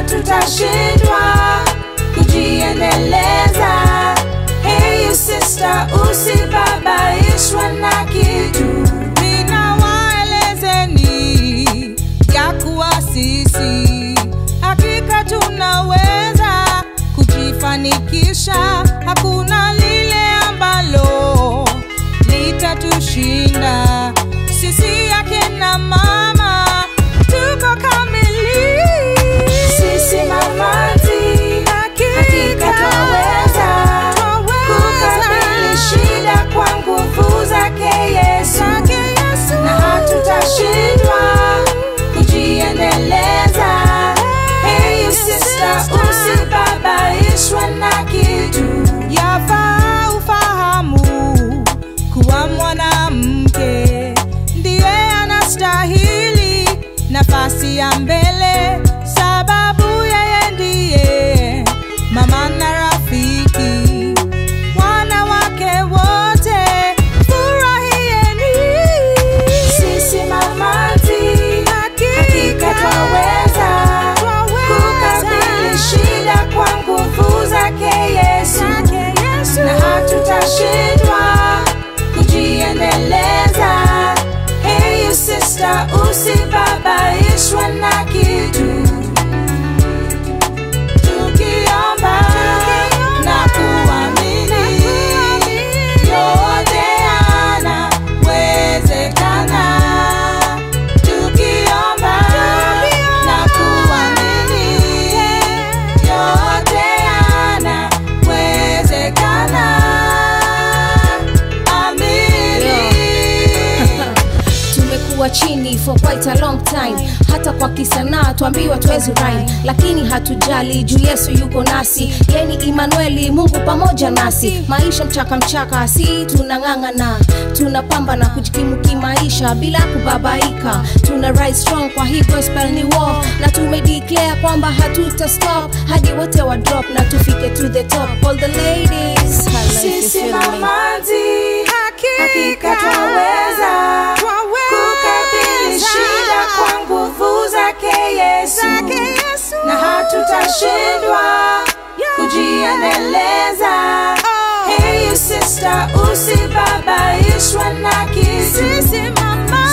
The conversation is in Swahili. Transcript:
hatutashindwa kujiendeleza. Hey you sister, usibabaishwe na kitu. Ninawaelezeni ya kuwa sisi hakika tunaweza kujifanikisha. Hakuna lile ambalo litatushinda. Sisi yake na mama tuko kamili. Sisi mamazi hakika twaweza kukabili shida kwa nguvu zake Yesu, na hatutashindwa kujiendeleza. Hey you sister, usibabaishwe na kitu. Yafaa ufahamu kuwa mwanamke ndiye anastahili nafasi ya mbele, sababu yeye ndiye mama na rafiki. Wanawake wote furahieni. Sisi mamazi hakika twaweza kukabili shida kwa nguvu zake Yesu, na hatutashindwa kujiendeleza. Hey you sister, usibabaishwe na kitu. Tukiomba na kuamini, yote yanawezekana. Tukiomba na kuamini, yote yanawezekana. Amini. Tumekuwa chini for quite a long time. Hata kwa kisanaa tuambiwa tuwezi rhyme, lakini hatujali juu Yesu yuko nasi. Yeni Emmanueli, Mungu pamoja nasi. Maisha mchaka, si tunang'ang'ana, tunapambana kujikimu kimaisha bila kubabaika. Tuna rise strong kwa hii gospel ni war, na tumedeclare kwamba hatuta stop hadi wote wa drop na tufike to the top. All the ladies, sisi mamazi hakika twaweza kukabili shida kwa nguvu zake Yesu, na hatutashindwa kujiendeleza. Hey you sister, usibabaishwe na kitu. Sisi mama